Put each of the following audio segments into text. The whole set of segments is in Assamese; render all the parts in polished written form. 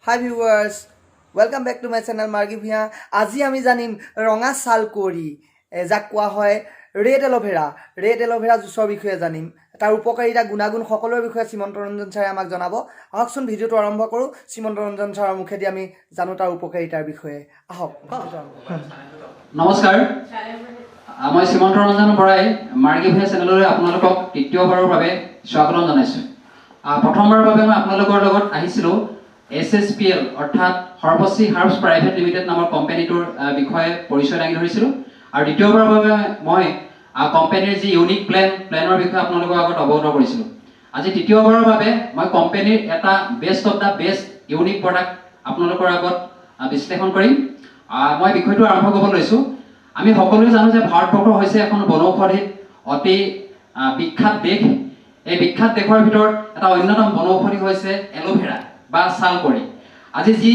Hi viewers, welcome back to my channel Margi Bhia. আজি আমি জানিম ৰঙা ছালকুঁৱৰী যাক কোৱা হয় ৰেড এলোভেৰা জুচৰ বিষয়ে জানিম। তাৰ উপকাৰিতা গুণাগুণ সকলোৰ বিষয়ে শ্ৰীমন্ত ৰঞ্জন ছাৰে আমাক জনাব। আহকচোন ভিডিঅ'টো আৰম্ভ কৰোঁ। শ্ৰীমন্ত ৰঞ্জন ছাৰৰ মুখেদি আমি জানো তাৰ উপকাৰিতাৰ বিষয়ে। আহক। নমস্কাৰ, মই শ্ৰীমন্ত ৰঞ্জন বৰাই মাৰ্গী ভূঞা চেনেললৈ আপোনালোকক তৃতীয়বাৰৰ বাবে স্বাগতম জনাইছোঁ। প্ৰথমবাৰৰ বাবে মই আপোনালোকৰ লগত আহিছিলোঁ SSPL অৰ্থাৎ সৰ্বশ্ৰী হাৰ্বছ প্ৰাইভেট লিমিটেড নামৰ কোম্পানীটোৰ বিষয়ে পৰিচয় দাঙি ধৰিছিলোঁ আৰু দ্বিতীয়বাৰৰ বাবে মই কোম্পানীৰ যি ইউনিক প্লেনৰ বিষয়ে আপোনালোকৰ আগত অৱগত কৰিছিলোঁ। আজি তৃতীয়বাৰৰ বাবে মই কোম্পানীৰ এটা best of the best unique product আপোনালোকৰ আগত বিশ্লেষণ কৰিম। মই বিষয়টো আৰম্ভ কৰিব লৈছোঁ। আমি সকলোৱে জানো যে ভাৰতবৰ্ষ হৈছে এখন বনৌষধিত অতি বিখ্যাত দেশ। এই বিখ্যাত দেশৰ ভিতৰত এটা অন্যতম বনৌষধি হৈছে এলোভেৰা বা ছালকুঁৱৰী। আজি যি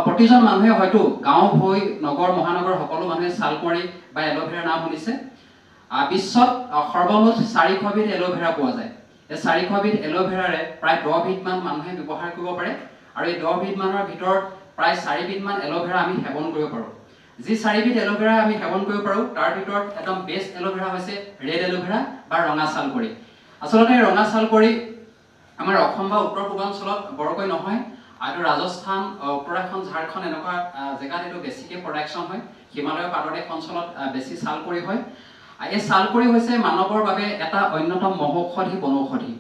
প্ৰতিজন মানুহে হয়তো গাঁও ভৈ নগৰ মহানগৰ সকলো মানুহে ছালকুঁৱৰী বা এলোভেৰাৰ নাম শুনিছে। বিশ্বত সৰ্বমুঠ 400 বিধ এলোভেৰা পোৱা যায়। এই 400 বিধ এলোভেৰাৰে প্ৰায় 10 বিধমান মানুহে ব্যৱহাৰ কৰিব পাৰে আৰু এই 10 বিধমানৰ ভিতৰত প্ৰায় 4 বিধমান এলোভেৰা আমি সেৱন কৰিব পাৰোঁ। যি 4 বিধ এলোভেৰা আমি সেৱন কৰিব পাৰোঁ তাৰ ভিতৰত একদম বেষ্ট এলোভেৰা হৈছে ৰেড এলোভেৰা বা ৰঙা ছালকুঁৱৰী। আচলতে ৰঙা ছালকুঁৱৰী আমাৰ অসম বা উত্তৰ পূৰ্বাঞ্চলত বৰকৈ নহয়, আৰু ৰাজস্থান, উত্তৰাখণ্ড, ঝাৰখণ্ড এনেকুৱা জেগাত এইটো বেছিকৈ প্ৰডাকশ্যন হয়। হিমালয়ৰ পাদদেশ অঞ্চলত বেছি ছালকুঁৱৰী হয়। এই ছালকুঁৱৰী হৈছে মানৱৰ বাবে এটা অন্যতম মহৌষধি বনৌষধি।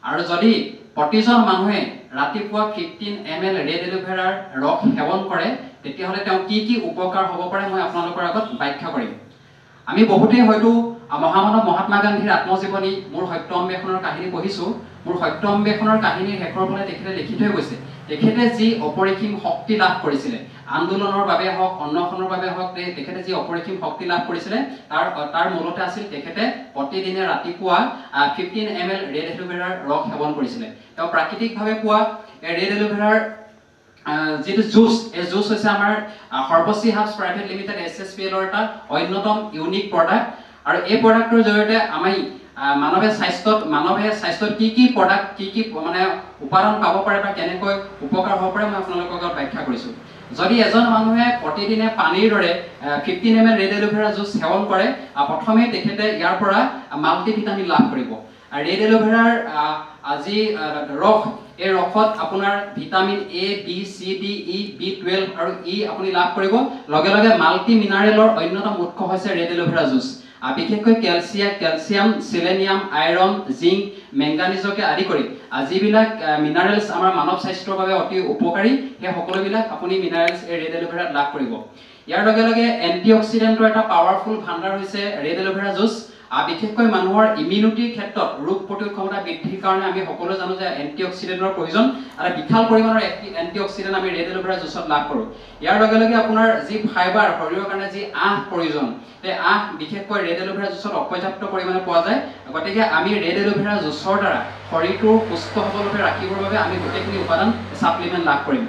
আৰু যদি প্ৰতিজন মানুহে ৰাতিপুৱা 15 ml ৰেড এলোভেৰাৰ ৰস সেৱন কৰে তেতিয়াহ'লে তেওঁ কি উপকাৰ হ'ব পাৰে মই আপোনালোকৰ আগত ব্যাখ্যা কৰিম। আমি বহুতেই হয়তো মহামানৱ মহাত্মা গান্ধীৰ আত্মজীৱনী মোৰ সত্য অন্বেষণৰ কাহিনী পঢ়িছোঁ। মোৰ সত্য অন্বেষণৰ কাহিনীৰ শেষৰ ফালে তেখেতে লিখি থৈ গৈছে তেখেতে যি অপৰিসীম শক্তি লাভ কৰিছিলে, আন্দোলনৰ বাবে হওক অন্বেষণৰ বাবে হওক, তেখেতে যি অপৰিসীম শক্তি লাভ কৰিছিলে তাৰ মূলতে আছিল তেখেতে প্ৰতিদিনে ৰাতিপুৱা 15 ml ৰেড এলোভেৰাৰ ৰস সেৱন কৰিছিলে। তেওঁ প্ৰাকৃতিকভাৱে পোৱা ৰেড এলোভেৰাৰ যিটো জুচ, এই জুচ হৈছে আমাৰ সৰ্বশ্ৰী হাৰ্বছ প্ৰাইভেট লিমিটেড SSPLৰ এটা অন্যতম ইউনিক প্ৰডাক্ট। আৰু এই প্ৰডাক্টৰ জৰিয়তে আমি মানৱে স্বাস্থ্যত কি প্ৰডাক্ট কি মানে উপাদান পাব পাৰে বা কেনেকৈ উপকাৰ হ'ব পাৰে মই আপোনালোকৰ আগত ব্যাখ্যা কৰিছোঁ। যদি এজন মানুহে প্ৰতিদিনে পানীৰ দৰে 15 ml ৰেড এলোভেৰা জুচ সেৱন কৰে, প্ৰথমে তেখেতে ইয়াৰ পৰা মাল্টিভিটামিন লাভ কৰিব। ৰেড এলোভেৰাৰ যি ৰস, এই ৰসত আপোনাৰ vitamin A, B, C, D, E, B12 আৰু E আপুনি লাভ কৰিব। লগে লগে মাল্টি মিনাৰেলৰ অন্যতম উৎস হৈছে ৰেড এলোভেৰা জুচ। বিশেষকৈ কেলছিয়াম, চিলেনিয়াম, আইৰণ, জিংক, মেংগানিজকে আদি কৰি যিবিলাক মিনাৰেলছ আমাৰ মানৱ স্বাস্থ্যৰ বাবে অতি উপকাৰী, সেই সকলোবিলাক আপুনি মিনাৰেলছ এই ৰেড এলোভেৰাত লাভ কৰিব। ইয়াৰ লগে লগে এণ্টিঅক্সিডেণ্টৰ এটা পাৱাৰফুল ভাণ্ডাৰ হৈছে ৰেড এলোভেৰা জুচ। বিশেষকৈ মানুহৰ ইমিউনিটিৰ ক্ষেত্ৰত ৰোগ প্ৰতিৰোধ ক্ষমতা বৃদ্ধিৰ কাৰণে আমি সকলোৱে জানো যে এণ্টিঅক্সিডেণ্টৰ প্ৰয়োজন। আৰু বিশাল পৰিমাণৰ এণ্টিঅক্সিডেণ্ট আমি ৰেড এলোভেৰা জুচত লাভ কৰোঁ। ইয়াৰ লগে লগে আপোনাৰ যি ফাইবাৰ, শৰীৰৰ কাৰণে যি আঁহ প্ৰয়োজন, সেই আঁহ বিশেষকৈ ৰেড এলোভেৰা জুচত অপৰ্যাপ্ত পৰিমাণে পোৱা যায়। গতিকে আমি ৰেড এলোভেৰা জুচৰ দ্বাৰা শৰীৰটো সুস্থ সবলভাৱে ৰাখিবৰ বাবে আমি গোটেইখিনি উপাদান ছাপ্লিমেণ্ট লাভ কৰিম।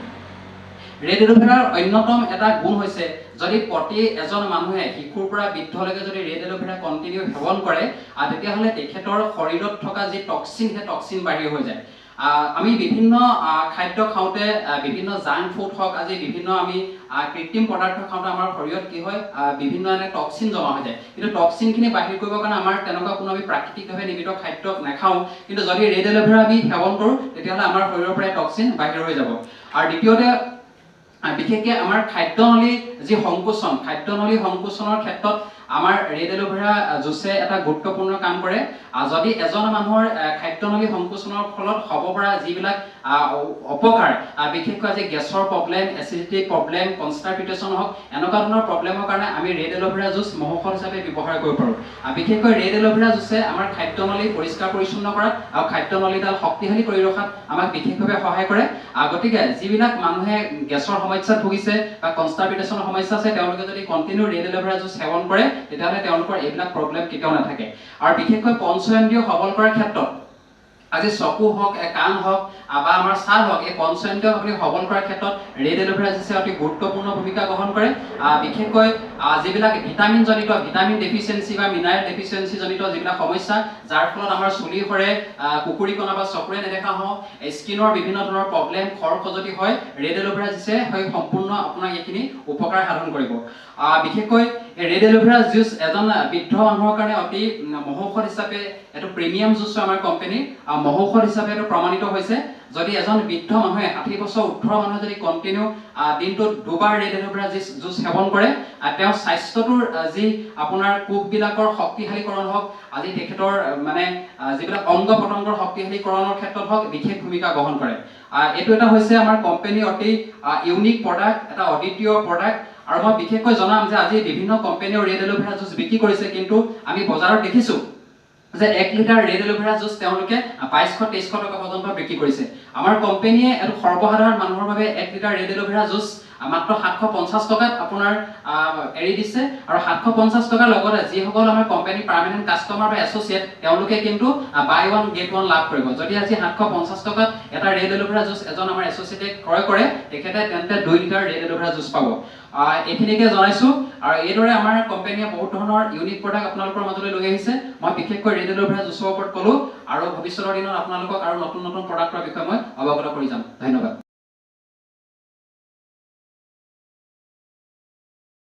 ৰেড এলোভেৰাৰ অন্যতম এটা গুণ হৈছে যদি প্ৰতি এজন মানুহে শিশুৰ পৰা বৃদ্ধলৈকে যদি ৰেড এলোভেৰা কণ্টিনিউ সেৱন কৰে তেতিয়াহ'লে তেখেতৰ শৰীৰত থকা যি টক্সিন, সেই টক্সিন বাহিৰ হৈ যায়। আমি বিভিন্ন খাদ্য খাওঁতে, বিভিন্ন জাংক ফুড হওক, আজি বিভিন্ন আমি কৃত্ৰিম পদাৰ্থ খাওঁতে আমাৰ শৰীৰত কি হয়, বিভিন্ন এনে টক্সিন জমা হৈ যায়। কিন্তু টক্সিনখিনি বাহিৰ কৰিবৰ কাৰণে আমাৰ তেনেকুৱা কোনো আমি প্ৰাকৃতিকভাৱে নিৰ্মিত খাদ্য নাখাওঁ। কিন্তু যদি ৰেড এলোভেৰা আমি সেৱন কৰোঁ তেতিয়াহ'লে আমাৰ শৰীৰৰ পৰা টক্সিন বাহিৰ হৈ যাব। আৰু দ্বিতীয়তে বিশেষকৈ আমাৰ খাদ্যনলী যি সংকোচনৰ ক্ষেত্ৰত আমাৰ ৰেড এলোভেৰা জুচে এটা গুৰুত্বপূৰ্ণ কাম কৰে। যদি এজন মানুহৰ খাদ্যনলী সংকোচনৰ ফলত হ'ব পৰা যিবিলাক অপকাৰ, বিশেষকৈ আজি গেছৰ প্ৰব্লেম, এচিডিটি প্ৰব্লেম, কনষ্টাৰপিটেশ্যন হওক, এনেকুৱা ধৰণৰ প্ৰব্লেমৰ কাৰণে আমি ৰেড এলোভেৰা জুচ মহৌষধ হিচাপে ব্যৱহাৰ কৰিব পাৰোঁ। বিশেষকৈ ৰেড এলোভেৰা জুচে আমাৰ খাদ্যনলী পৰিষ্কাৰ পৰিচ্ছন্ন কৰাত আৰু খাদ্যনলীডাল শক্তিশালী কৰি ৰখাত আমাক বিশেষভাৱে সহায় কৰে। গতিকে যিবিলাক মানুহে গেছৰ সমস্যাত ভুগিছে বা কনষ্টাৰপিটেশ্যনৰ সমস্যা আছে, তেওঁলোকে যদি কণ্টিনিউ ৰেড এলোভেৰা জুচ সেৱন কৰে তেতিয়াহ'লে তেওঁলোকৰ এইবিলাক প্ৰব্লেম কেতিয়াও নাথাকে। আৰু বিশেষকৈ পঞ্চেন্দ্ৰিয় সবল কৰাৰ ক্ষেত্ৰত আজি চকু হওক কাণ হওক বা আমাৰ ছাল হওক এই পঞ্চইন্দ্ৰিয় আপুনি সবল কৰাৰ ক্ষেত্ৰত ৰেড এল'ভেৰা জুচে অতি গুৰুত্বপূৰ্ণ ভূমিকা গ্ৰহণ কৰে বিশেষকৈ যিবিলাক ভিটামিন ডেফিচিয়েঞ্চি বা মিনাৰেল ডেফিচিয়েঞ্চি জনিত যিবিলাক সমস্যা যাৰ ফলত আমাৰ চুলি সৰে কুকুৰি কণা বা চকুৰে নেদেখা হওক স্কিনৰ বিভিন্ন ধৰণৰ প্ৰব্লেম খৰ খজতি হয় ৰেড এল'ভেৰা জুচে হয় সম্পূৰ্ণ আপোনাক এইখিনি উপকাৰ সাধন কৰিব বিশেষকৈ ৰেড এল'ভেৰা জুচ এজন বৃদ্ধ মানুহৰ কাৰণে অতি মহৌষধ হিচাপে এইটো প্ৰিমিয়াম জুচ আমাৰ কোম্পানী মহৌষধ হিচাপে এইটো প্ৰমাণিত হৈছে যদি এজন বৃদ্ধ মানুহে 60 বছৰ উৰ্ধৰ মানুহে যদি কণ্টিনিউ দিনটোত দুবাৰ ৰেড এল'ভেৰা জুচ সেৱন কৰে তেওঁৰ স্বাস্থ্যটোৰ যি আপোনাৰ কোষবিলাকৰ শক্তিশালীকৰণ হওক আজি তেখেতৰ মানে যিবিলাক অংগ পতংগৰ শক্তিশালীকৰণৰ ক্ষেত্ৰত হওক বিশেষ ভূমিকা গ্ৰহণ কৰে এইটো এটা হৈছে আমাৰ কোম্পানী অতি ইউনিক প্ৰডাক্ট এটা অদ্বিতীয় প্ৰডাক্ট আৰু মই বিশেষকৈ জনাম যে আজি বিভিন্ন কোম্পানীয়ে ৰেড এল'ভেৰা জুচ বিক্ৰী কৰিছে কিন্তু আমি বজাৰত দেখিছো যে 1 লিটাৰ ৰেড এল'ভেৰা জুচ তেওঁলোকে 2200-2300 টকা পৰ্যন্ত বিক্ৰী কৰিছে আমাৰ কোম্পানীয়ে এটো সৰ্বসাধাৰণ মানুহৰ বাবে 1 লিটাৰ ৰেড এল'ভেৰা জুচ মাত্ৰ 750 টকাত আপোনাৰ এৰি দিছে আৰু 750 টকাৰ লগতে যিসকল আমাৰ কোম্পানী পাৰ্মানেন্ট কাস্টমাৰ বা এছ'চিয়েট তেওঁলোকে কিন্তু বাই ওৱান গেট ওৱান লাভ কৰিব যদি আজি 750 টকাত এটা ৰেড এল'ভেৰা জুচ এজন আমাৰ এছ'চিয়েটে ক্ৰয় কৰে তেখেতে তেন্তে 2 লিটাৰ ৰেড এল'ভেৰা জুচ পাব এইখিনিকে জনাইছো আৰু এইদৰে আমাৰ কোম্পানীয়ে বহুত ধৰণৰ ইউনিক প্ৰডাক্ট আপোনালোকৰ মাজলৈ লৈ আহিছে মই বিশেষকৈ ৰেড এল'ভেৰা জুচৰ ওপৰত ক'লো আৰু ভৱিষ্যতৰ দিনত আপোনালোকক আৰু নতুন নতুন প্ৰডাক্টৰ বিষয়ে মই অৱগত কৰি যাম ধন্যবাদ